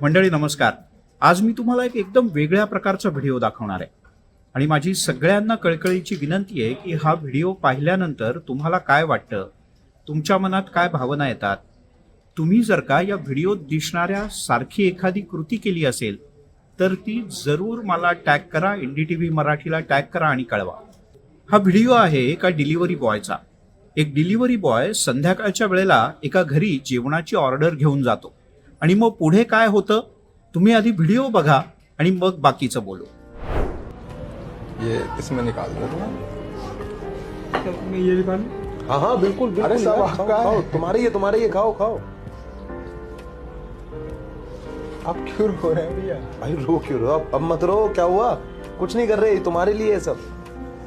मंडळी नमस्कार. आज मी तुम्हाला एक एकदम वेगळ्या प्रकारचा व्हिडिओ दाखवणार आहे आणि माझी सगळ्यांना कळकळीची विनंती आहे की हा व्हिडिओ पाहिल्यानंतर तुम्हाला काय वाटतं, तुमच्या मनात काय भावना येतात. तुम्ही जर का या व्हिडिओत दिसणाऱ्या सारखी एखादी कृती केली असेल तर ती जरूर मला टॅग करा, NDTV मराठीला टॅग करा आणि कळवा. हा व्हिडिओ आहे एका डिलिव्हरी बॉयचा. एक डिलिव्हरी बॉय संध्याकाळच्या वेळेला एका घरी जेवणाची ऑर्डर घेऊन जातो आणि मग पुढे काय होतं तुम्ही आधी व्हिडिओ बघा आणि मग बाकीचं बोलू. ये इसमें निकाल दो ना। मैं ये निकालूं? हाँ हाँ बिल्कुल बिल्कुल अरे सब यार, आपका खाओ, है। खाओ, तुम्हारे ये खाओ खाओ। आप क्यों रो रहे हैं भैया? भाई रो क्यों रहो? अब मत रो, क्या हुआ? कुछ नहीं कर रहे, तुम्हारे लिए है सब।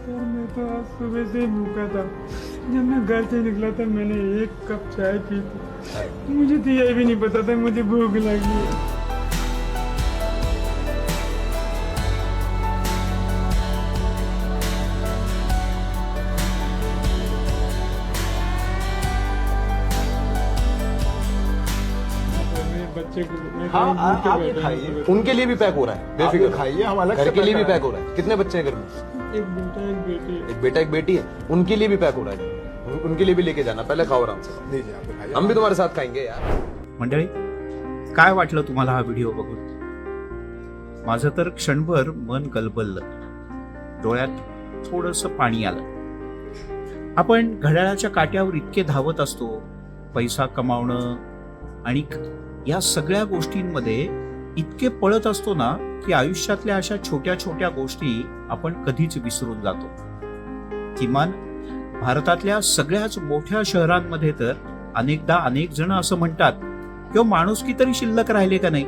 यार मैं तो आज सुबह से ही भूखा था। जब मैं घर से निकला था मैंने एक कप चाय पी थी। मुझे तो ये भी नहीं पता था मुझे भूख लगी है। बच्चे को हाँ आप ये खाइए, उनके लिए भी पैक हो रहा है, आप बेफिक्र ये खाइए, हम अलग घर से के लिए भी पैक पैक हो रहा है। कितने बच्चे हैं घर में? एक बेटा एक बेटी है। एक बेटा एक बेटी है, उनके लिए भी पैक हो रहा है। उनके लिए भी लेके जाना, पहले खाओ आराम से। लीजिए आप खाइए। हम भी तुम्हारे साथ खाएंगे यार। मंडळी काय वाटलं तुम्हाला हा व्हिडिओ बघून? माझं तर क्षणभर मन गलबललं, डोळ्यात थोडंसं पाणी आलं. आपण घड्याळाच्या काट्यावर इतके धावत असतो, पैसा कमावणं आणि या सगळ्या गोष्टींमध्ये इतके पळत असतो ना की आयुष्यातल्या अशा छोट्या छोट्या गोष्टी आपण कधीच विसरून जातो. किमान भारतातल्या सगळ्याच मोठ्या शहरांमध्ये तर अनेकदा अनेक जण असं म्हणतात किंवा माणुसकी तरी शिल्लक राहिले का नाही,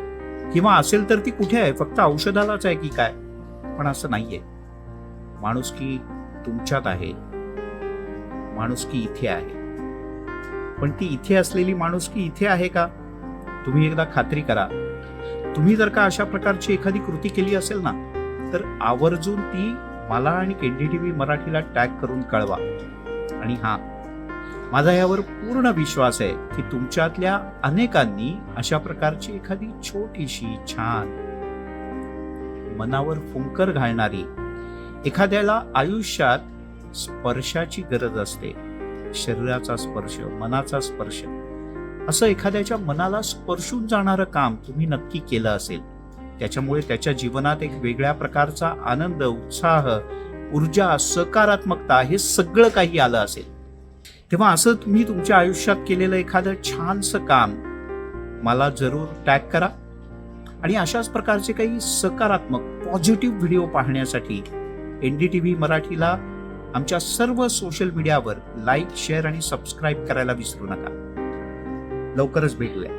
किंवा असेल तर ती कुठे आहे, फक्त औषधालाच आहे की काय. पण असं नाहीये. माणुसकी तुमच्यात आहे, माणुसकी इथे आहे. पण ती इथे असलेली माणुसकी इथे आहे का, तुम्ही एकदा खात्री करा. तुम्ही जर का अशा प्रकारची एखादी कृती केली असेल ना तर आवर्जून ती मला आणि NDTV मराठीला टॅग करून कळवा. आणि हा माझा यावर पूर्ण विश्वास आहे की तुमच्यातल्या अनेकांनी अशा प्रकारची एखादी छोटीशी छान मनावर फुंकर घालणारी, एखाद्याला आयुष्यात स्पर्शाची गरज असते, शरीराचा स्पर्श, मनाचा स्पर्श, असं एखाद्याच्या मनाला स्पर्शून जाणारं काम तुम्ही नक्की केलं असेल. त्याच्यामुळे त्याच्या जीवनात एक वेगळ्या प्रकारचा आनंद, उत्साह, ऊर्जा, सकारात्मकता हे सगळं काही आलं असेल. तेव्हा असं तुम्ही तुमच्या आयुष्यात केलेलं एखादं छानसं काम मला जरूर टॅग करा. आणि अशाच प्रकारचे काही सकारात्मक पॉझिटिव्ह व्हिडिओ पाहण्यासाठी NDTV मराठीला आमच्या सर्व सोशल मीडियावर लाईक, शेअर आणि सबस्क्राईब करायला विसरू नका. लवकरच भेटूया.